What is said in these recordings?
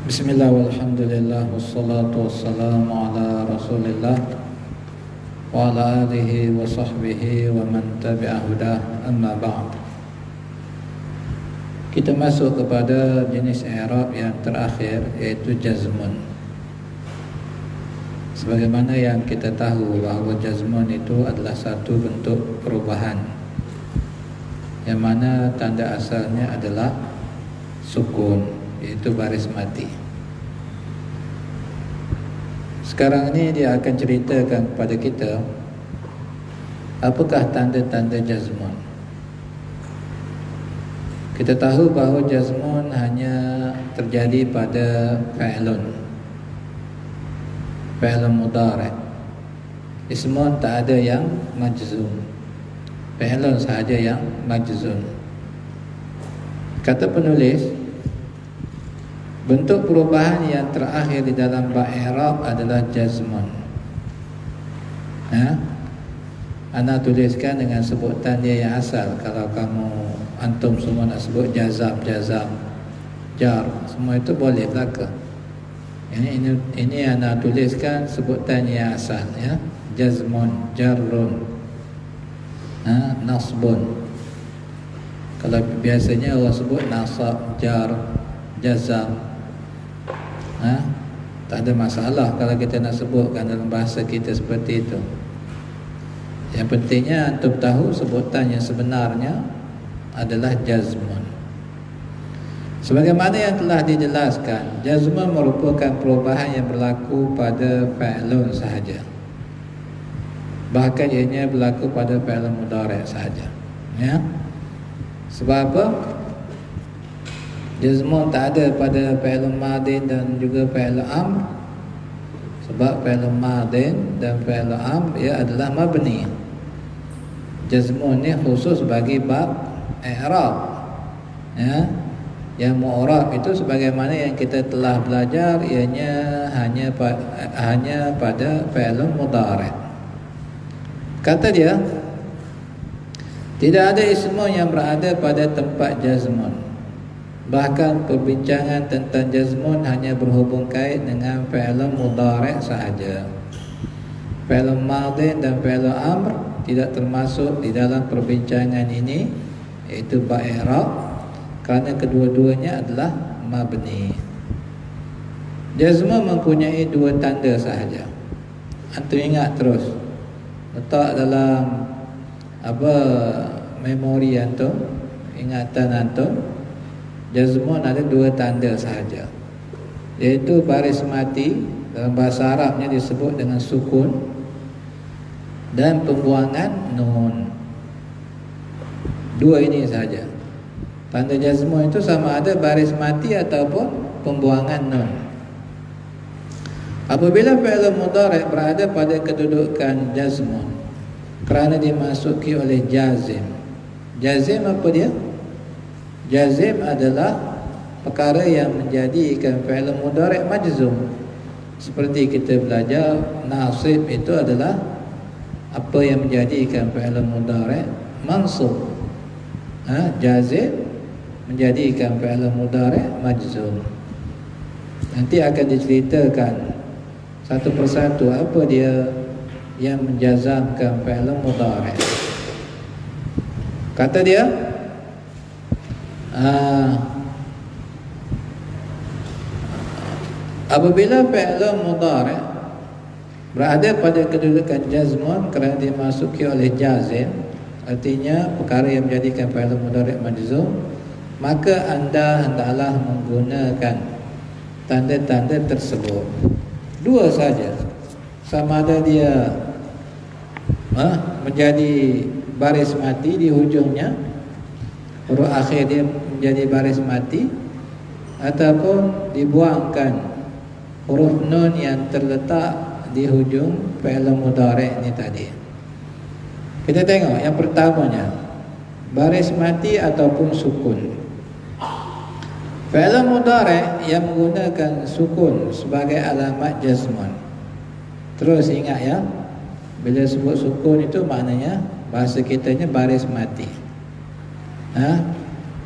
Bismillah walhamdulillah wassalatu wassalamu ala rasulillah wa ala alihi wa sahbihi wa man tabi'a hudah, amma ba'd. Kita masuk kepada jenis i'rab yang terakhir, yaitu jazmun. Sebagaimana yang kita tahu bahawa jazmun itu adalah satu bentuk perubahan, yang mana tanda asalnya adalah sukun, yaitu baris mati. Sekarang ini dia akan ceritakan kepada kita apakah tanda-tanda jazmun. Kita tahu bahawa jazmun hanya terjadi pada fi'lun mudhari'. Ismun tak ada yang majzum, fi'lun sahaja yang majzum. Kata penulis, bentuk perubahan yang terakhir di dalam bab i'rab adalah jazmun. Ana tuliskan dengan sebutan dia yang asal. Kalau antum semua nak sebut jazam, jar, semua itu boleh belaka. Ini ana tuliskan sebutan yang asal, ya. Jazmun, jarrun, nasbun. Kalau biasanya orang sebut nasab, jar, jazam, tak ada masalah kalau kita nak sebutkan dalam bahasa kita seperti itu. Yang pentingnya antum tahu sebutan yang sebenarnya adalah jazmun. Sebagaimana yang telah dijelaskan, jazmun merupakan perubahan yang berlaku pada fi'lun sahaja. Bahkan ianya berlaku pada fi'lun mudhari' sahaja, ya. Sebab apa? Jazmun tak ada pada fi'lun madin dan juga fi'lun amr. Sebab fi'lun madin dan fi'lun amr ia adalah mabni. Jazmun ni khusus bagi bab i'rab, ya. Yang mu'rab itu sebagaimana yang kita telah belajar, ianya hanya pada fi'lun mudhari'. Kata dia, tidak ada ismun yang berada pada tempat jazmun. Bahkan perbincangan tentang jazmun hanya berhubung kait dengan fi'lun mudhari' sahaja. Fi'lun madin dan fi'lun amr tidak termasuk di dalam perbincangan ini, iaitu bab i'rab, kerana kedua-duanya adalah mabni. Jazmun mempunyai dua tanda sahaja. Antum ingat terus, letak dalam memori antum, ingatan antum. Jazmun ada dua tanda sahaja, iaitu baris mati, dalam bahasa Arabnya disebut dengan sukun, dan pembuangan nun. Dua ini sahaja. Tanda jazmun itu sama ada baris mati ataupun pembuangan nun. Apabila fi'lun mudhari' berada pada kedudukan jazmun kerana dimasuki oleh jazim. Jazim apa dia? Jazim adalah perkara yang menjadikan fi'lun mudhari' majzum. Seperti kita belajar, nasib itu adalah apa yang menjadikan fi'lun mudhari' mansub. Jazim menjadikan fi'lun mudhari' majzum. Nanti akan diceritakan satu persatu apa dia yang menjazamkan fi'lun mudhari'. Kata dia, apabila fi'lun mudhari' berada pada kedudukan jazmun kerana dimasuki oleh jazim, artinya perkara yang menjadikan fi'lun mudhari' majzum, maka anda hendaklah menggunakan tanda-tanda tersebut. Dua saja. Sama ada dia menjadi baris mati di hujungnya, huruf akhir dia menjadi baris mati, ataupun dibuangkan huruf nun yang terletak di hujung fi'lun mudhari' ni tadi. Kita tengok yang pertamanya, baris mati ataupun sukun. Fi'lun mudhari' yang menggunakan sukun sebagai alamat jazmun. Terus ingat, ya, bila sebut sukun itu maknanya bahasa kitanya baris mati.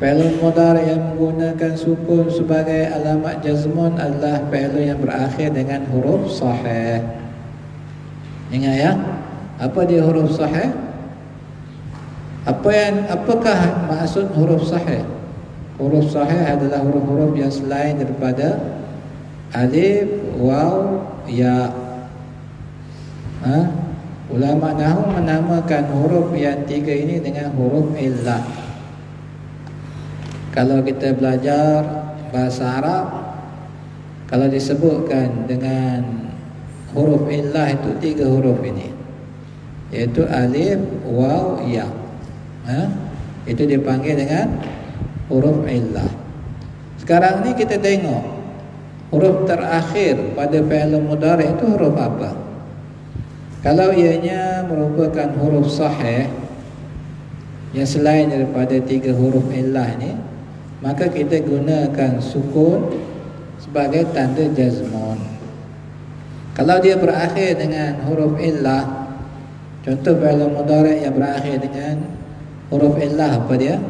Fi'il mudhari' yang menggunakan sukun sebagai alamat jazmun adalah fi'il yang berakhir dengan huruf sahih. Ingat ya, apa dia huruf sahih? Apakah maksud huruf sahih? Huruf sahih adalah huruf-huruf yang selain daripada alif, waw, ya. Ulama nahwu menamakan huruf yang tiga ini dengan huruf illah. Kalau kita belajar bahasa Arab, kalau disebutkan dengan huruf illah itu tiga huruf ini, iaitu alif, waw, ya. Itu dipanggil dengan huruf illah. Sekarang ni kita tengok huruf terakhir pada fi'il mudhari' itu huruf apa? Kalau ianya merupakan huruf sahih yang selain daripada tiga huruf illah ni, maka kita gunakan sukun sebagai tanda jazmun. Kalau dia berakhir dengan huruf illah, contoh fi'il mudhari' yang berakhir dengan huruf illah apa dia?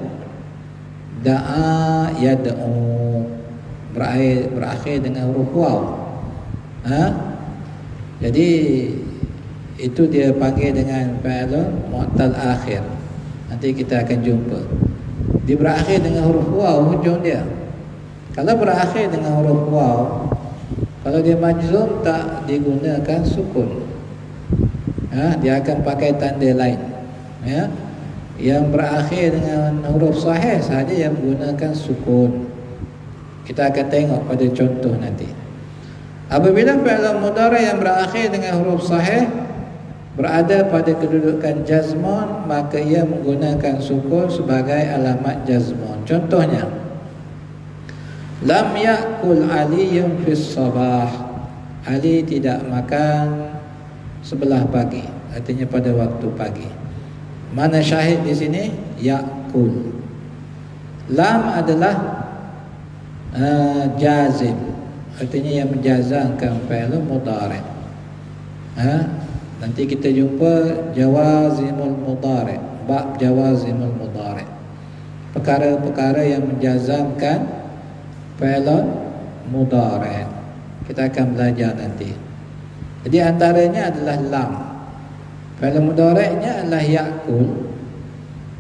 Da'a, yad'u, berakhir dengan huruf waw. Jadi itu dia panggil dengan fi'il mu'tal akhir. Nanti kita akan jumpa. Dia berakhir dengan huruf waw hujung dia. Kalau berakhir dengan huruf waw, kalau dia majzum tak digunakan sukun. Dia akan pakai tanda lain. Yang berakhir dengan huruf sahih sahaja yang menggunakan sukun. Kita akan tengok pada contoh nanti. Apabila fi'il mudhari' yang berakhir dengan huruf sahih berada pada kedudukan jazmun, maka ia menggunakan sukun sebagai alamat jazmun. Contohnya, lam ya'kul Aliyun fis sabah. Ali tidak makan sebelah pagi, artinya pada waktu pagi. Mana syahid di sini? Ya'kul. Lam adalah jazim, artinya yang menjazamkan fi'il mudhari'. Nanti kita jumpa jawazimul mudhari', bab jawazimul mudhari', perkara-perkara yang menjazamkan fi'il mudhari'. Kita akan belajar nanti. Jadi antaranya adalah lam. Fi'il mudhari'nya adalah ya'kul.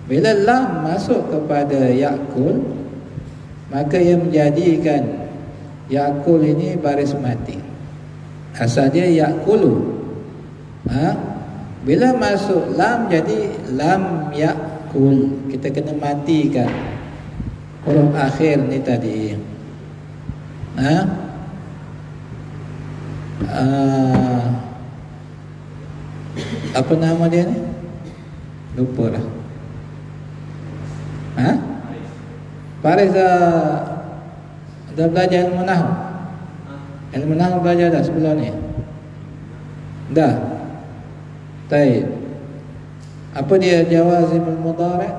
Bila lam masuk kepada ya'kul, maka ia menjadikan ya'kul ini baris mati. Asalnya ya'kulu. Bila masuk lam jadi lam ya'kul. Kita kena matikan huruf akhir ni tadi. Apa nama dia ni? Lupa dah. Faris dah belajar ilmu nahwu. Ilmu nahwu belajar dah sebelum ni? Dah. Baik. Apa dia jawazimul mudhari'?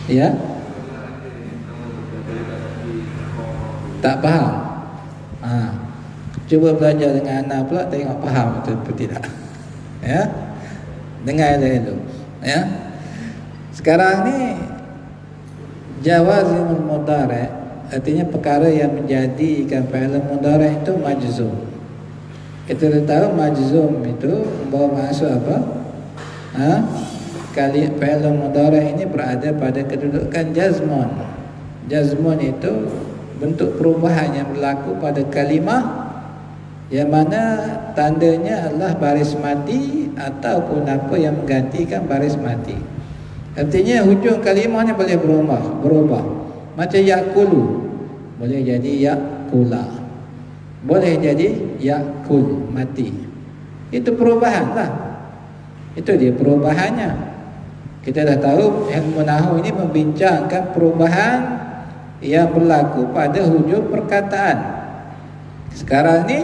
Ya? Tak faham? Cuba belajar dengan anak pula, tengok faham betul atau tidak. Ya? Dengar dulu. Ya? Sekarang ni jawazimul mudhari' artinya perkara yang menjadikan fi'il mudhari' itu majzum. Kita dah tahu majzum itu membawa maksud apa? Kali fi'il mudhari' ini berada pada kedudukan jazmun. Jazmun itu bentuk perubahan yang berlaku pada kalimah yang mana tandanya adalah baris mati ataupun apa yang menggantikan baris mati. Artinya hujung kalimahnya boleh berubah. Macam ya'kulu boleh jadi ya'kula, boleh jadi ya'kul, mati. Itu perubahan lah. Itu dia perubahannya. Kita dah tahu ilmu nahwu ini membincangkan perubahan yang berlaku pada hujung perkataan. Sekarang ni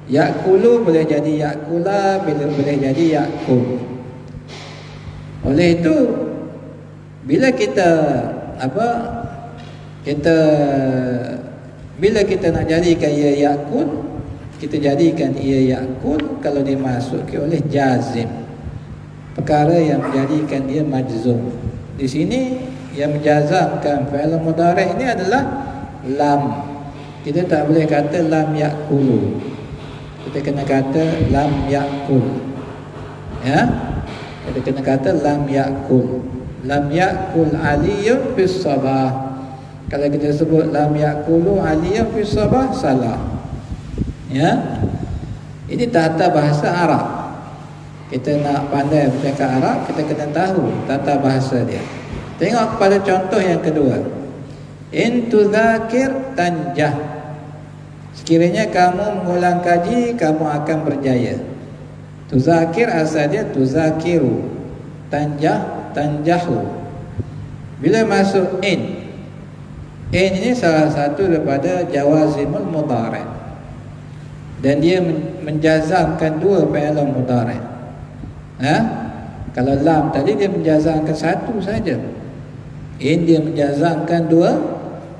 ya'kulu boleh jadi ya'kula, boleh jadi ya'kul. Oleh itu bila kita bila kita nak jadikan ia ya'kul, kita jadikan ia yakul kalau dimasuki oleh jazim, perkara yang menjadikan dia majzum. Di sini yang menjazamkan fi'il mudhari' ini adalah lam. Kita tak boleh kata lam yakulu, kita kena kata lam yakul. Ya, kita kena kata lam yakul. Lam yakul aliyun fis sabah. Kalau kita sebut lam yakulu aliyun fis sabah, salah. Ya, ini tata bahasa Arab. Kita nak pandai bercakap Arab, kita kena tahu tata bahasa dia. Tengok kepada contoh yang kedua. In tudzakir tanjah. Sekiranya kamu mengulang kaji, kamu akan berjaya. Tuzakir asal dia tuzakiru, tanjah, tanjahu. Bila masuk in ini salah satu daripada jawazimul mudhari', dan dia menjazamkan dua fi'il mudhari'. Kalau lam tadi dia menjazamkan satu saja, in dia menjazamkan dua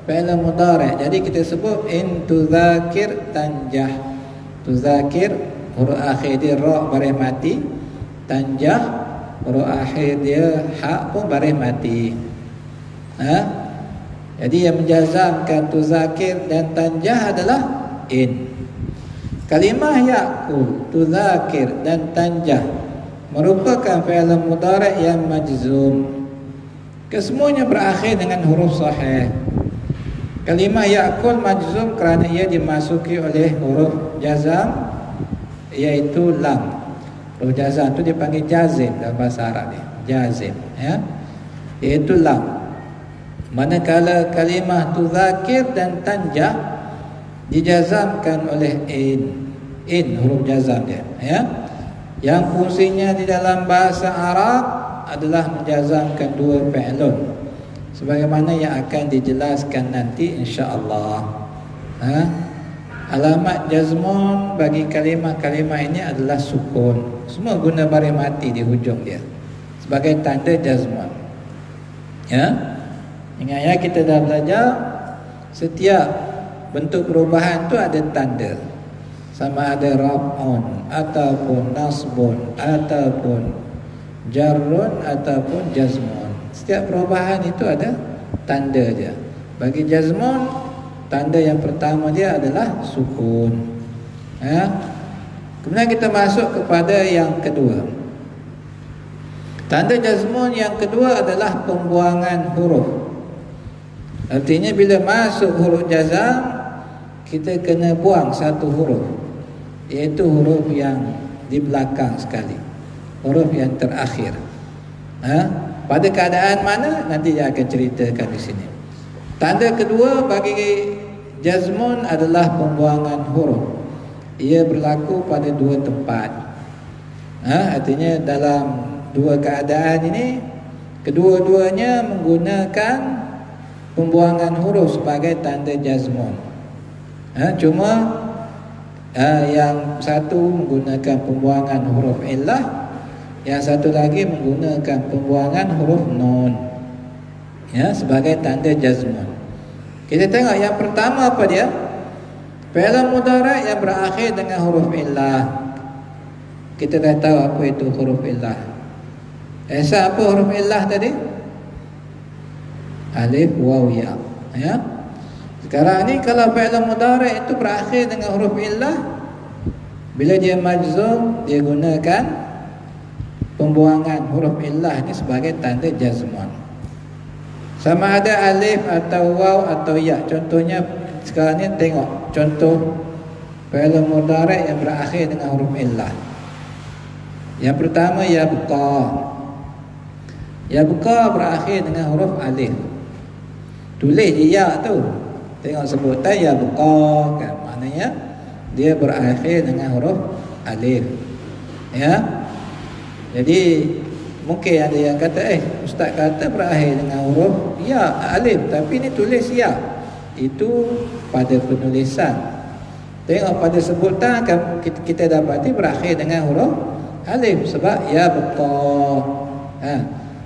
fi'il mudhari'. Jadi kita sebut in tuzakir tanjah. Tuzakir huruf akhir dia ra baris mati, tanjah huruf akhir dia ha pun baris mati. Jadi yang menjazamkan tuzakir dan tanjah adalah in. Kalimah yakul, tuzakir dan tanjah merupakan fi'il mudhari' yang majzum. Kesemuanya berakhir dengan huruf sahih. Kalimah yakul majzum kerana ia dimasuki oleh huruf jazam, iaitu lam. Huruf jazam itu dipanggil jazim dalam bahasa Arab ni, jazim, ya, iaitu lam. Manakala kalimah tuzakir dan tanjah dijazamkan oleh in huruf jazam dia, ya, yang fungsinya di dalam bahasa Arab adalah menjazamkan dua fi'lun, sebagaimana yang akan dijelaskan nanti insya-Allah. Alamat jazmun bagi kalimah-kalimah ini adalah sukun. Semua guna baris mati di hujung dia sebagai tanda jazmun. Ya, ingat ya, kita dah belajar setiap bentuk perubahan tu ada tanda, sama ada raf'un ataupun nasbun ataupun jarrun ataupun jazmun. Setiap perubahan itu ada tanda dia. Bagi jazmun, tanda yang pertama dia adalah sukun. Kemudian kita masuk kepada yang kedua. Tanda jazmun yang kedua adalah pembuangan huruf. Artinya bila masuk huruf jazam, kita kena buang satu huruf, iaitu huruf yang di belakang sekali, huruf yang terakhir. Pada keadaan mana nanti dia akan ceritakan di sini. Tanda kedua bagi jazmun adalah pembuangan huruf. Ia berlaku pada dua tempat. Artinya dalam dua keadaan ini, kedua-duanya menggunakan pembuangan huruf sebagai tanda jazmun. Cuma yang satu menggunakan pembuangan huruf illah, yang satu lagi menggunakan pembuangan huruf nun, ya, sebagai tanda jazmun. Kita tengok yang pertama apa dia? Fi'il mudhari' yang berakhir dengan huruf illah. Kita dah tahu apa itu huruf illah. Apa huruf illah tadi? Alif, waw, ya. Ya. Sekarang ni kalau fi'il mudhari' itu berakhir dengan huruf illah, bila dia majzum, dia gunakan pembuangan huruf illah ni sebagai tanda jazmun. Sama ada alif atau waw atau ya. Contohnya sekarang ni tengok contoh fi'il mudhari' yang berakhir dengan huruf illah. Yang pertama yabqa. Yabqa berakhir dengan huruf alif. Tulis ya tu. Tengok sebutan yabqa kan, maknanya dia berakhir dengan huruf alif. Ya. Jadi mungkin ada yang kata ustaz kata berakhir dengan huruf ya alif, tapi ni tulis ya. Itu pada penulisan. Tengok pada sebutan kan, kita dapati berakhir dengan huruf alif sebab ya beqa.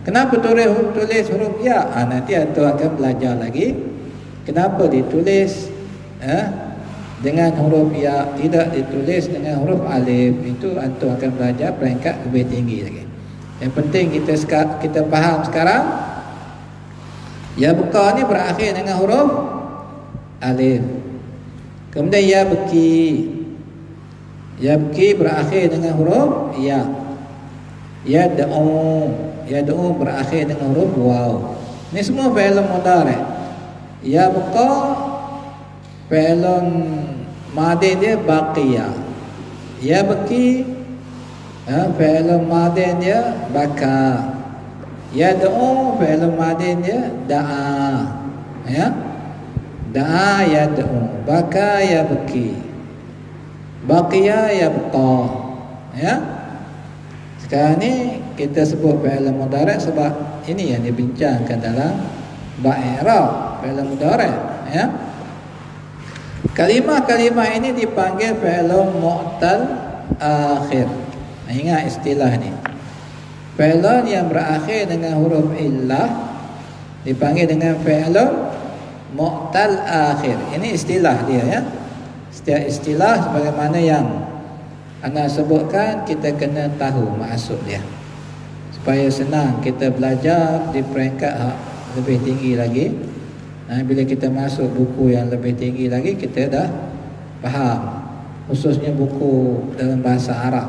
Kenapa tulis huruf ya? Nanti antum akan belajar lagi kenapa ditulis dengan huruf ya, tidak ditulis dengan huruf alif. Itu antum akan belajar peringkat lebih tinggi lagi. Yang penting kita faham sekarang, yabqa ni berakhir dengan huruf alif. Kemudian yabki berakhir dengan huruf ya. Yad'u berakhir dengan huruf waw. Ini semua fi'il mudhari'. Yabqa fi'il madhi dia baqiya. Yabki fi'il madhi dia baka. Yad'u fi'il madhi dia da'a. Ya. Da'a yad'u, baka yabki, baqiya yabqa. Ya. Sekarang ni kita sebut fi'il mudhari' sebab ini yang dibincangkan dalam bab i'rab fi'il mudhari', ya. Kalimah-kalimah ini dipanggil fi'il mu'tal akhir. Ingat istilah ni. Fi'il yang berakhir dengan huruf illah dipanggil dengan fi'il mu'tal akhir. Ini istilah dia, ya. Setiap istilah sebagaimana yang ana sebutkan, kita kena tahu maksud dia supaya senang kita belajar di peringkat lebih tinggi lagi. Bila kita masuk buku yang lebih tinggi lagi, kita dah faham, khususnya buku dalam bahasa Arab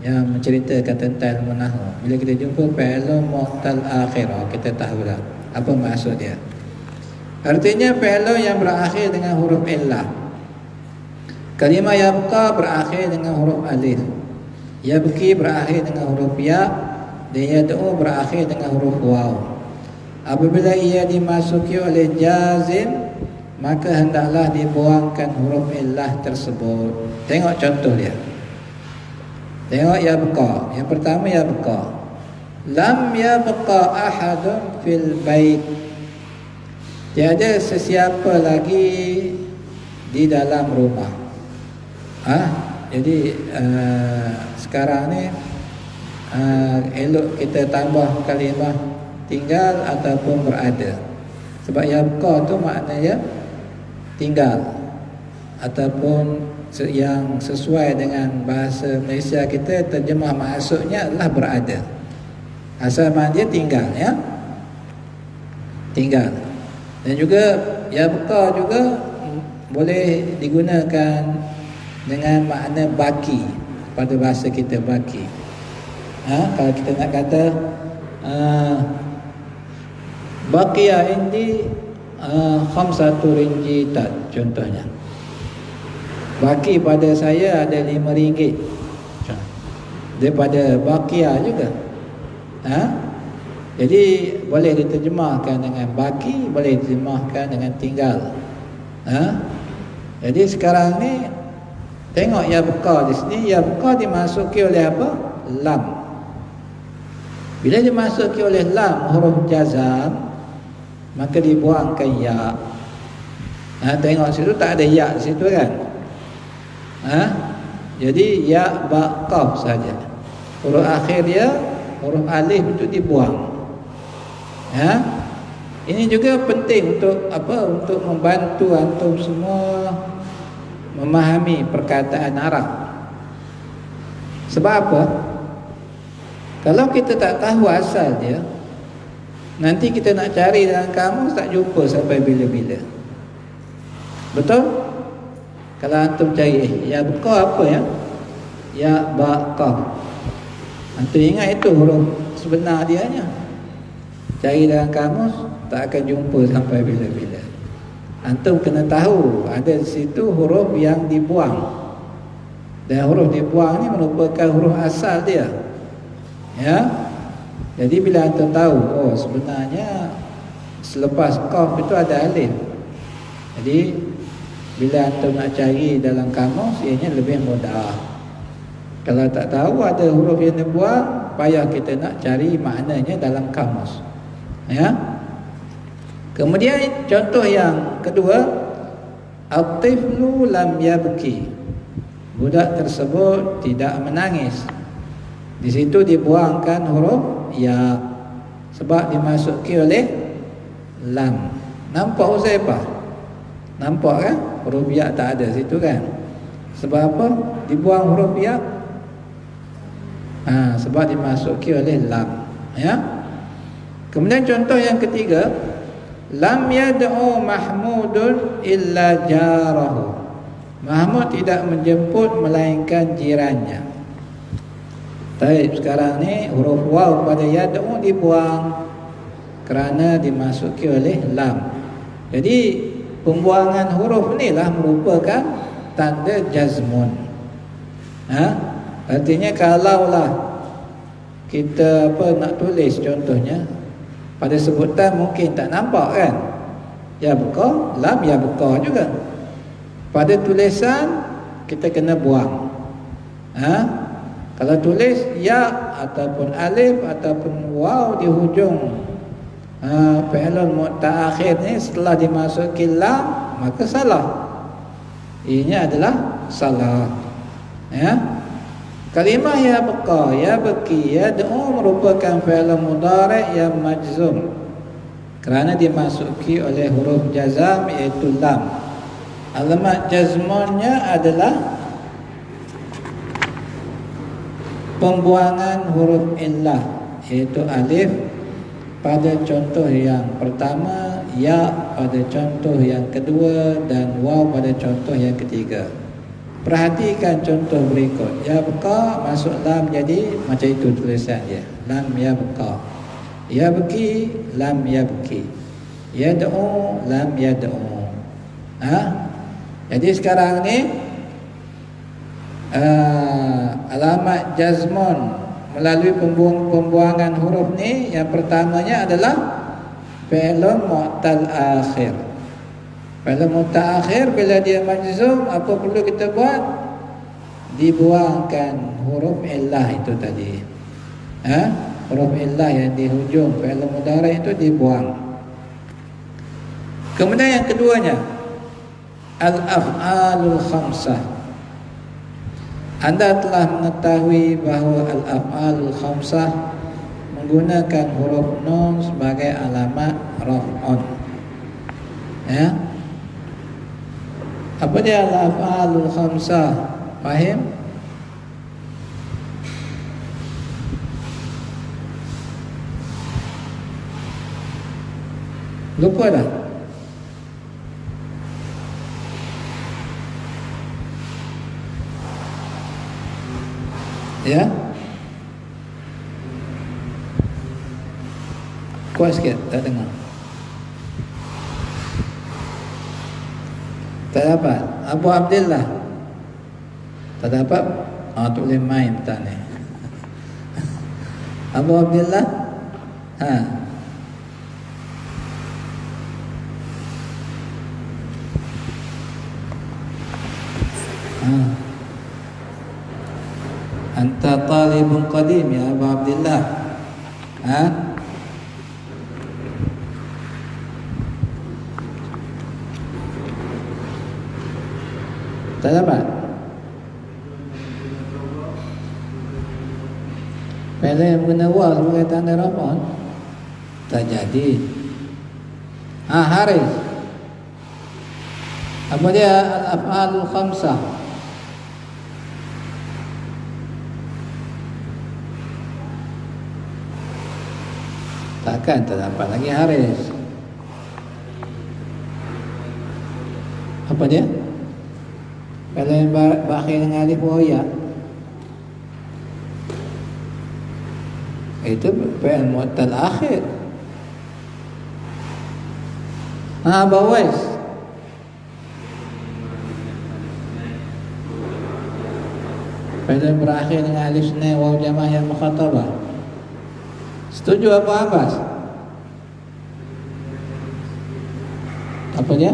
yang menceritakan tentang ilmu nahwu. Bila kita jumpa fi'il mu'tal akhir, kita tahulah apa maksud dia. Artinya fi'il yang berakhir dengan huruf illah. Kalimah yabqa berakhir dengan huruf alif. Yabki berakhir dengan huruf ya. Dan yad'u berakhir dengan huruf waw. Apabila ia dimasuki oleh jazim, maka hendaklah dibuangkan huruf illah tersebut. Tengok contoh dia. Tengok yabqa. Yang pertama yabqa. Lam yabqa ahadun fil bait. Tiada sesiapa lagi di dalam rumah. Jadi sekarang ni elok kita tambah kalimah tinggal ataupun berada. Sebab yabqa tu maknanya tinggal, ataupun yang sesuai dengan bahasa Malaysia kita, terjemah maksudnya adalah berada. Asal makna dia tinggal, ya. Tinggal. Dan juga yabqa juga boleh digunakan dengan makna baki pada bahasa kita, baki. Kalau kita nak kata baqiya indi khamsatu rinjitat, contohnya. Baki pada saya ada RM5. Daripada baqiya juga. Jadi boleh diterjemahkan dengan baki, boleh diterjemahkan dengan tinggal. Jadi sekarang ni tengok yabqa di sini, yabqa dimasuki oleh apa? Lam. Bila dimasuki oleh lam, huruf jazam, maka dibuangkan ya. Tengok situ tak ada ya di situ kan? Jadi ya ba qaf saja. Huruf akhir dia, huruf alif itu dibuang. Ini juga penting untuk apa? Untuk membantu antum semua memahami perkataan Arab. Sebab apa? Kalau kita tak tahu asal dia, nanti kita nak cari dalam kamus tak jumpa sampai bila-bila. Betul? Kalau antum cari ya buka apa ya? Ya ba qaf. Antum ingat itu huruf sebenar dianya. Cari dalam kamus tak akan jumpa sampai bila-bila. Antum kena tahu ada di situ huruf yang dibuang. Dan huruf dibuang ni merupakan huruf asal dia. Ya. Jadi bila antum tahu, oh sebenarnya selepas qaf itu ada alif. Jadi bila antum nak cari dalam kamus, ianya lebih mudah. Kalau tak tahu ada huruf yang dibuang, payah kita nak cari maknanya dalam kamus. Ya. Kemudian contoh yang kedua, at-tiflu lam yabki. Budak tersebut tidak menangis. Di situ dibuangkan huruf ya sebab dimasuki oleh lam. Nampak Uzaifah? Nampak kan? huruf ya tak ada situ kan. Sebab apa? Dibuang huruf ya. Sebab dimasuki oleh lam, ya. Kemudian contoh yang ketiga, lam yad'u mahmudun illa jarahu. Mahmud tidak menjemput melainkan jirannya. Baik, sekarang ni huruf waw pada yad'u dibuang kerana dimasuki oleh lam. Jadi pembuangan huruf ni lah merupakan tanda jazmun. Artinya kalaulah kita nak tulis contohnya pada sebutan mungkin tak nampak kan, ya beqa, lam ya beqa juga. Pada tulisan kita kena buang. Kalau tulis ya ataupun alif ataupun waw di hujung fi'lul mutaakhir ni setelah dimasuki lam, maka salah. Ini adalah salah. Ya. Kalimah ya beqa, ya baqi, yad'u merupakan fi'il mudhari' yang majzum kerana dimasuki oleh huruf jazam iaitu lam. Alamat jazmunnya adalah pembuangan huruf illah iaitu alif pada contoh yang pertama, ya pada contoh yang kedua dan waw pada contoh yang ketiga. Perhatikan contoh berikut. Ya beqa masuk lam, jadi macam itu tulisan dia. Lam ya beqa. Ya baqi, lam ya baqi. Yad'u, lam yad'u. Jadi sekarang ni alamat jazmun melalui pembuangan huruf ni, yang pertamanya adalah fi'lun mu'tal akhir. Fi'lun mu'tal akhir bila dia majzum, apa perlu kita buat? Dibuangkan huruf illah itu tadi. Huruf illah yang di hujung fi'lun mudhari' itu dibuang. Kemudian yang keduanya, al-af'alul khamsah. Anda telah mengetahui bahawa al-af'alul khamsah menggunakan huruf nun sebagai alamat raf'un. Ya. Apa dia al-af'alul khamsah? Faham? Lupa dah? Ya. Kuat sikit, tak dengar. Tak dapat. Abu Abdillah. Tak dapat. Tak boleh main petang ni. Abu Abdillah. Anta talibun qadim ya Abu Abdillah. Tak dapat. Bila yang guna wa sebagai tanda raf'un tak jadi. Haris. Apa dia al-af'alul khamsah? Takkan tak dapat lagi Haris. Apa dia? Kalau yang berakhir dengan alif wa ya, itu fi'il mu'tal akhir. Bawais. Fi'il yang berakhir dengan alif isnain waw jamaah yang mukhatabah. Setuju Abu Abbas? Apa dia?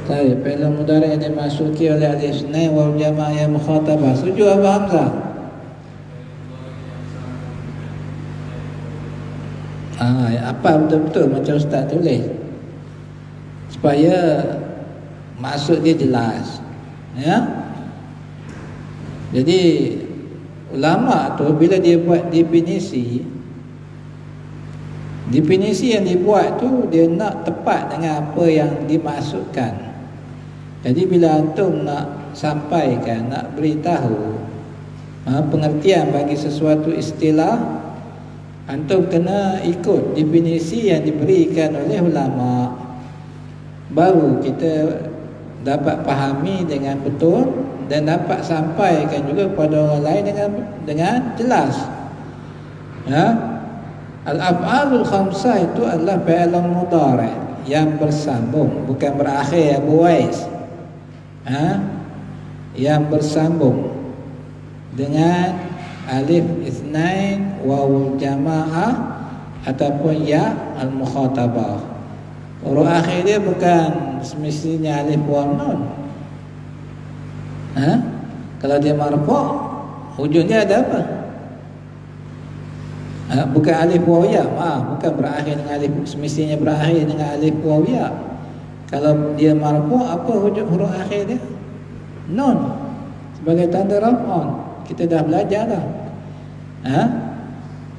Baik, fi'il mudhari' yang dimasuki oleh alif isnain waw jamaah yang mukhatabah. Setuju Abu Hamzah? Apa betul-betul macam Ustaz tulis, supaya maksud dia jelas. Ya. Jadi ulama tu bila dia buat definisi, Definisi yang dibuat tu dia nak tepat dengan apa yang dimaksudkan. Jadi bila antum nak sampaikan, nak beritahu pengertian bagi sesuatu istilah, antum kena ikut definisi yang diberikan oleh ulama. Baru kita dapat fahami dengan betul dan dapat sampaikan juga kepada orang lain dengan jelas. Al-af'alul khamsah itu adalah fi'lun mudhari' yang bersambung, bukan berakhir Abu Wais. Yang bersambung dengan alif itsnain, waw jamaah ataupun ya al-mukhatabah. Huruf akhir dia bukan semestinya alif waw nun. Kalau dia marfu', hujungnya ada apa? Bukan alif waw ya, bukan berakhir dengan alif, semestinya berakhir dengan alif waw ya. Kalau dia marfu', apa huruf akhir dia? Nun, sebagai tanda raf'an. Kita dah belajar dah.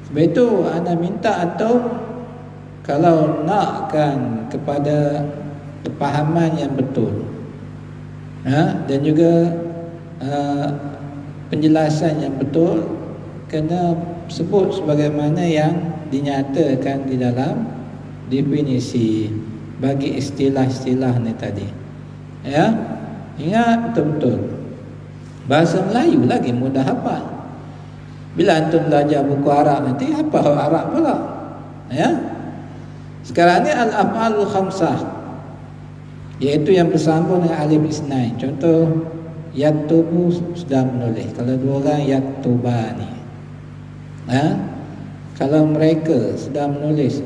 Sebab itu ana minta antum kalau nakkan kepada kepahaman yang betul, dan juga penjelasan yang betul, kena sebut sebagaimana yang dinyatakan di dalam definisi bagi istilah-istilah ni tadi. Ingat betul-betul. Bahasa Melayu lagi mudah hafal. Bila antum belajar buku Arab nanti hafal Arab pula. Sekarang ni al-af'alul khamsah, iaitu yang bersambung dengan alif isnain. Contoh, yaktubu sudah menulis. Kalau dua orang, yaktubani. Kalau mereka sedang menulis,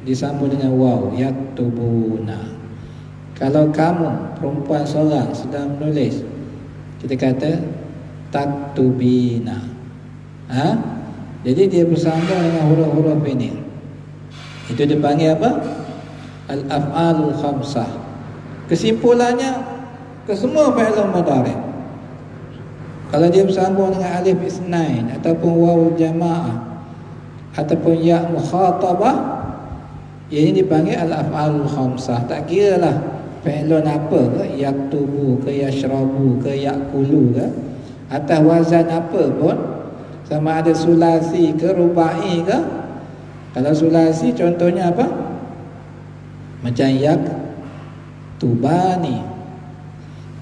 disambung dengan waw, yaktubuna. Kalau kamu perempuan seorang sedang menulis, kita kata taktubina. Jadi dia bersambung dengan huruf-huruf ini. Itu dipanggil apa? Al-af'alul khamsah. Kesimpulannya, kesemua fi'lun mudhari', kalau dia bersambung dengan alif isnain ataupun waw jamaah ataupun ya mukhatabah, ini dipanggil al-af'alul khamsah. Tak kira lah fi'lun apa ke, yaktubu ke, yashrabu ke, yakulu ke, atas wazan apa pun, sama ada sulasi ke, rubai ke. Kalau sulasi contohnya apa? Macam yaktubani.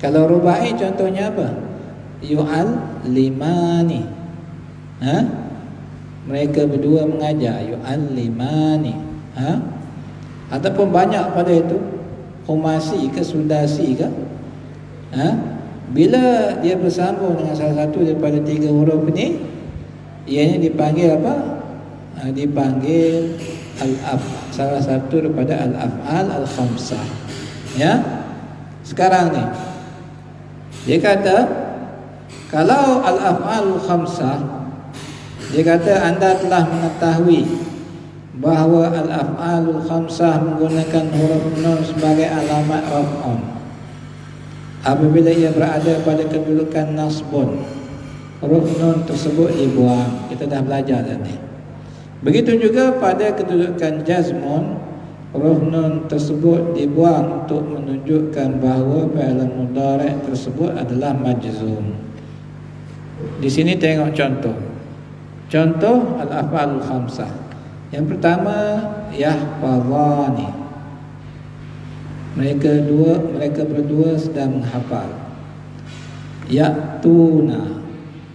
Kalau rubai contohnya apa? Yu'allimani. Mereka berdua mengajar, yu'allimani. Ataupun banyak pada itu, khumasi ke, sudasi ke. Bila dia bersambung dengan salah satu daripada tiga huruf ni, ianya dipanggil apa? Dipanggil salah satu daripada al-af'al al-khamsah. Sekarang ni dia kata, kalau al-af'al al-khamsah, dia kata anda telah mengetahui bahawa al-af'al al-khamsah menggunakan huruf nun sebagai alamat raf'un apabila ia berada pada kedudukan nasbun. Huruf nun tersebut dibuang. Kita dah belajar tadi. Begitu juga pada kedudukan jazmun, huruf nun tersebut dibuang untuk menunjukkan bahawa fi'il mudhari' tersebut adalah majzum. Di sini tengok contoh. Contoh al-af'alul khamsah. Yang pertama, yahfazani. Mereka berdua sedang menghafal. Ya'tuna.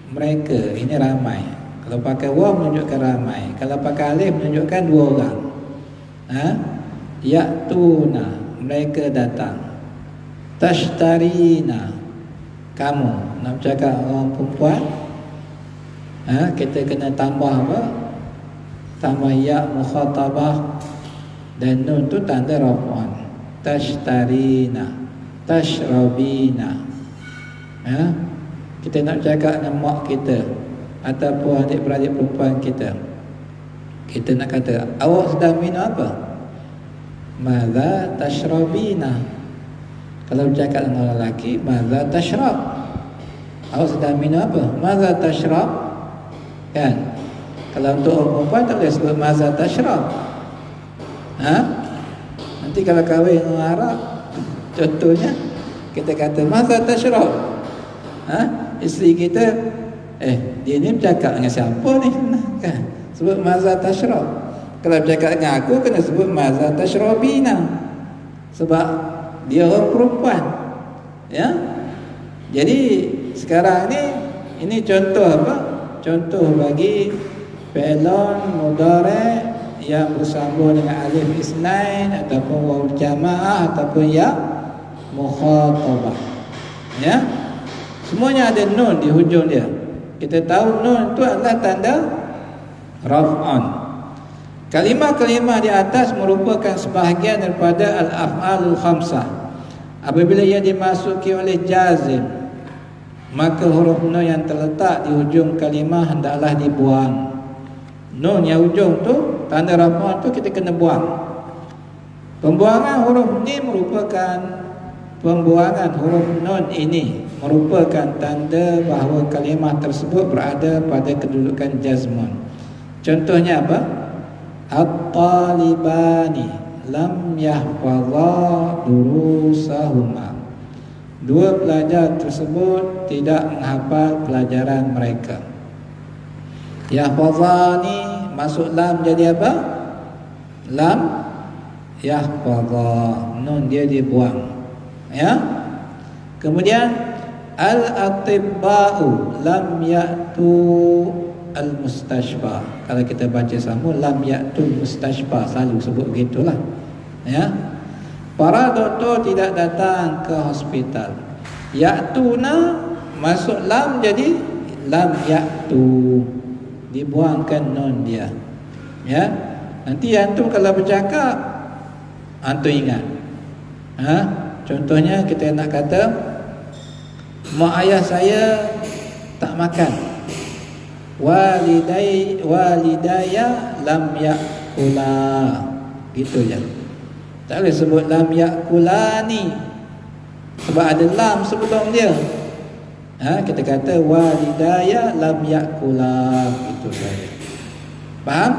Mereka, ini ramai. Kalau pakai waw menunjukkan ramai. Kalau pakai alif menunjukkan dua orang. Ya'tuna, mereka datang. Tashtarina, kamu. Nak cakap orang perempuan, kita kena tambah apa? Tambah ya mukhatabah dan nun tu tanda raf'an. Tashtarina, tashrabina. Kita nak cakap dengan mak kita ataupun adik-beradik perempuan kita, kita nak kata, awak sedang minum apa? Madza tashrabina. Kalau bercakap dengan orang lelaki, madza tashrab. Awak sedang minum apa? Madza tashrab. Kan? Kalau untuk orang perempuan tak boleh sebut madza tashrab. Ha? Nanti kalau kahwin dengan Arab, contohnya kita kata maza tashrab. Ha? Isteri kita dia ni bercakap dengan siapa ni? Kan? Sebut maza tashrab. Kalau bercakap dengan aku kena sebut maza tashrabina. Sebab dia orang perempuan. Ya. Jadi sekarang ni ini contoh apa? Contoh bagi fi'lun mudhari' yang bersambung dengan alif isnain ataupun waw jamaah ataupun ya mukhatabah. Ya. Semuanya ada nun di hujung dia. Kita tahu nun itu adalah tanda raf'an. Kalimah-kalimah di atas merupakan sebahagian daripada al-af'alul khamsah. Apabila ia dimasuki oleh jazim, maka huruf nun yang terletak di hujung kalimah hendaklah dibuang. Nun yang hujung tu, tanda raf'an tu kita kena buang. Pembuangan huruf ni merupakan pembuangan huruf nun ini merupakan tanda bahawa kalimah tersebut berada pada kedudukan jazmun. Contohnya apa? At-talibani lam yahfadha durusahuma. Dua pelajar tersebut tidak menghafal pelajaran mereka. Yahfadhani masuk lam jadi apa? Lam yahfadha. Nun dia dibuang. Ya. Kemudian al-atibba'u lam ya'tu al-mustashfa. Kalau kita baca sama lam ya'tu al-mustashfa, selalu sebut begitulah. Ya. Para doktor tidak datang ke hospital. Ya'tuna masuk lam jadi lam ya'tu. Dibuangkan nun dia. Ya. Nanti antum kalau bercakap antum ingat. Contohnya kita nak kata mak ayah saya tak makan. Walidaya lam yakula. Gitu je. Tak boleh sebut lam yakulani sebab ada lam sebelum dia. Kita kata walidaya lam yakula. Itu saja. Faham?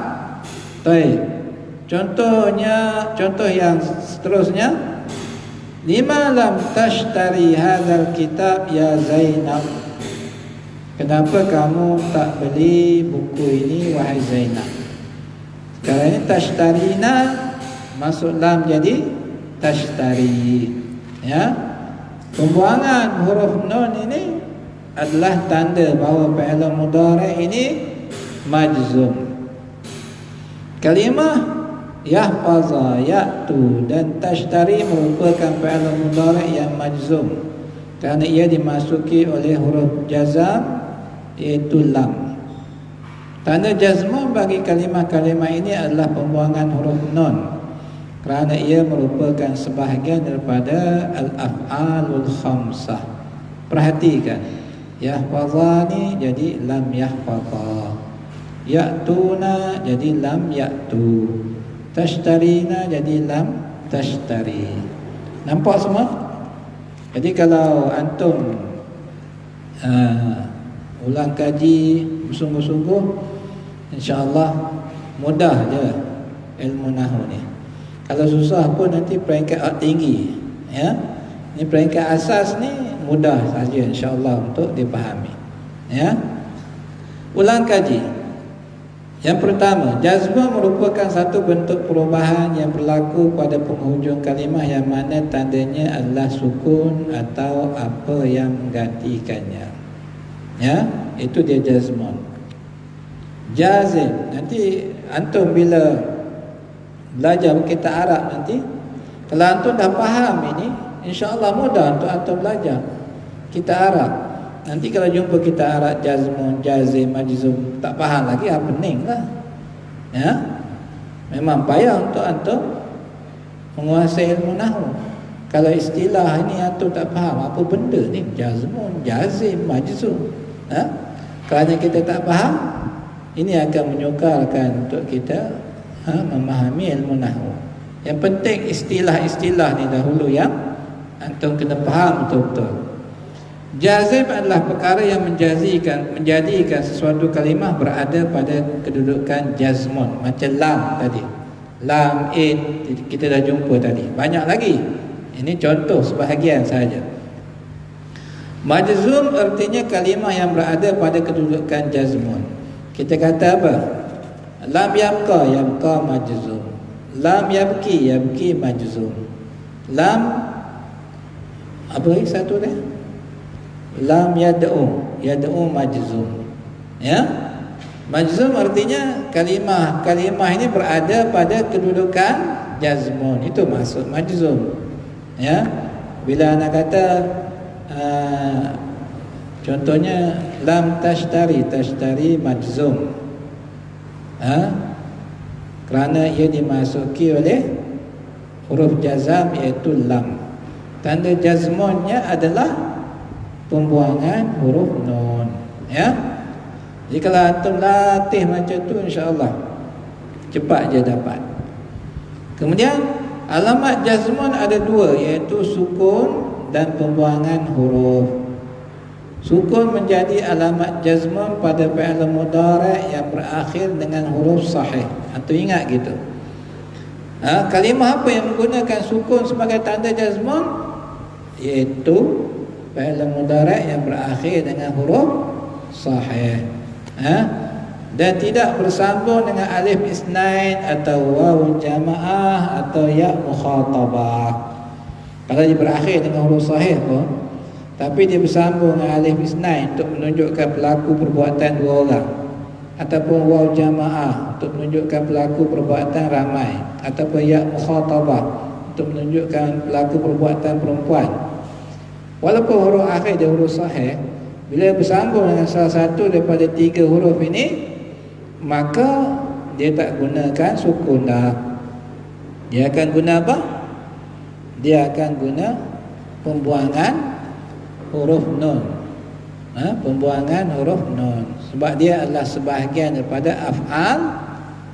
Baik. Contoh yang seterusnya, lima lam tashtari hadzal kitab ya Zainab. Kenapa kamu tak beli buku ini wahai Zainab? Sekarang ini tashtarina masuk lam jadi tashtari. Ya. Pembuangan huruf nun ini adalah tanda bahawa fi'il mudhari' ini majzum. Kalimah yahfaza, ya'tu dan tashtari merupakan fi'il mudhari' yang majzum kerana ia dimasuki oleh huruf jazam iaitu lam. Tanda jazmah bagi kalimah-kalimah ini adalah pembuangan huruf nun kerana ia merupakan sebahagian daripada al-af'alul khamsah. Perhatikan, yahfazani jadi lam yahfaza, ya'tuna jadi lam ya'tu, tashtarina jadi lam tashtari. Nampak semua? Jadi kalau antum ulang kaji bersungguh-sungguh, insya-Allah mudah je ilmu nahwu ni. Kalau susah pun nanti peringkat tinggi, ya. Ini peringkat asas ni mudah saja insya-Allah untuk dipahami. Ya. Ulang kaji. Yang pertama, jazmah merupakan satu bentuk perubahan yang berlaku pada penghujung kalimah yang mana tandanya adalah sukun atau apa yang menggantikannya. Ya, itu dia jazmah. Jazim, nanti antum bila belajar kitab Arab nanti, kalau antum dah faham ini, insya-Allah mudah untuk antum belajar kitab Arab. Nanti kalau jumpa kitab Arab jazmun, jazim, majzum, tak faham lagi, pening lah. Ya. Memang payah untuk antum menguasai ilmu nahwu. Kalau istilah ini antum tak faham apa benda ni, jazmun, jazim, majzum. Kerana kita tak faham, ini akan menyukarkan untuk kita memahami ilmu nahwu. Yang penting istilah-istilah ni dahulu yang antum kena faham betul-betul. Jazim adalah perkara yang menjadikan sesuatu kalimah berada pada kedudukan jazmun, macam lam tadi. Lam, in, kita dah jumpa tadi. Banyak lagi. Ini contoh sebahagian saja. Majzum artinya kalimah yang berada pada kedudukan jazmun. Kita kata apa? Lam yabqa, yabqa majzum. Lam yabki, yabki majzum. Lam, apa lagi satu dia? Lam yad'u, yad'u majzum. Ya? Majzum artinya kalimah ini berada pada kedudukan jazmun. Itu maksud majzum. Ya? Bila anak kata contohnya lam tashtari, tashtari majzum. Kerana ia dimasuki oleh huruf jazam iaitu lam. Tanda jazmunnya adalah pembuangan huruf nun. Ya. Jadi kalau antum latih macam tu, insya-Allah cepat je dapat. Kemudian alamat jazmun ada dua, iaitu sukun dan pembuangan huruf. Sukun menjadi alamat jazmun pada fi'il mudhari' yang berakhir dengan huruf sahih. Antum ingat gitu. Kalimah apa yang menggunakan sukun sebagai tanda jazmun? Iaitu fi'il mudhari' yang berakhir dengan huruf sahih. Dan tidak bersambung dengan alif isnain atau waw jamaah atau ya mukhatabah. Kalau dia berakhir dengan huruf sahih pun, tapi dia bersambung dengan alif isnain untuk menunjukkan pelaku perbuatan dua orang, ataupun waw jamaah untuk menunjukkan pelaku perbuatan ramai, ataupun ya mukhatabah untuk menunjukkan pelaku perbuatan perempuan. Walaupun huruf akhir dia huruf sahih, bila bersambung dengan salah satu daripada tiga huruf ini, maka dia tak gunakan sukun dah. Dia akan guna apa? Dia akan guna pembuangan huruf nun. Pembuangan huruf nun. Sebab dia adalah sebahagian daripada af'al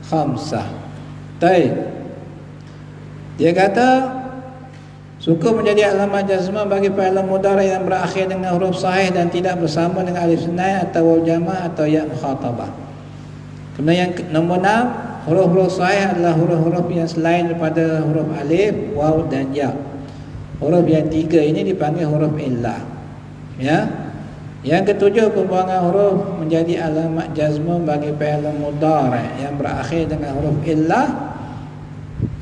khamsah. Baik. Dia kata sukun menjadi alamat jazmah bagi fi'il mudhari' yang berakhir dengan huruf sahih dan tidak bersama dengan alif isnain atau waw jamaah atau ya mukhatabah. Kemudian yang nombor 6, huruf-huruf sahih adalah huruf-huruf yang selain daripada huruf alif, waw dan ya. Huruf yang tiga ini dipanggil huruf illah. Ya. Yang ketujuh, pembuangan huruf menjadi alamat jazmah bagi fi'il mudhari' yang berakhir dengan huruf illah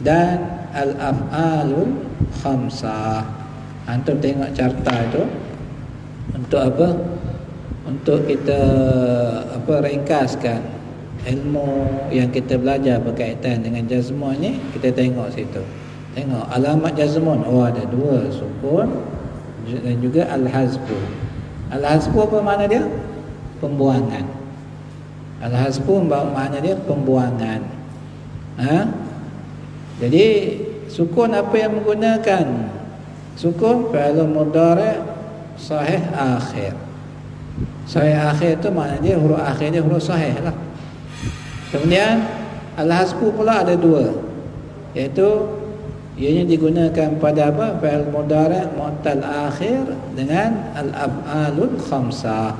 dan al-af'alul khamsah. Antum tengok carta itu untuk apa? Untuk kita ringkaskan ilmu yang kita belajar berkaitan dengan jazmun ni. Kita tengok situ. Tengok alamat jazmun. Oh, ada dua, sukun dan juga al-hazfu. Al-hazfu apa makna dia? Pembuangan. Al-hazfu makna dia pembuangan. Jadi sukun apa yang menggunakan sukun? Fi'il mudhari' sahih akhir. Sahih akhir itu maknanya dia huruf akhir dia huruf sahih lah. Kemudian al-hasbu pula ada dua, iaitu ianya digunakan pada apa? Fi'il mudhari' mu'tal akhir dengan al-af'alul khamsah.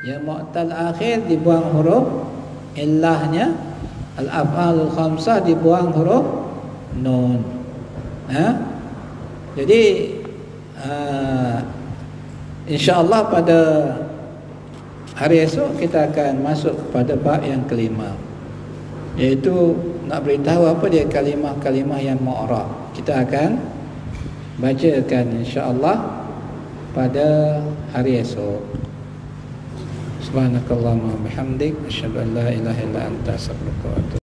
Yang mu'tal akhir dibuang huruf illahnya, al-af'alul khamsah dibuang huruf nun. Jadi insya-Allah pada hari esok kita akan masuk pada bab yang kelima, iaitu nak beritahu apa dia kalimah-kalimah yang mu'rab. Kita akan bacakan insya-Allah pada hari esok. Subhanakallahumma bihamdik, asyhadu an la ilaha illa anta, astaghfiruka wa atubu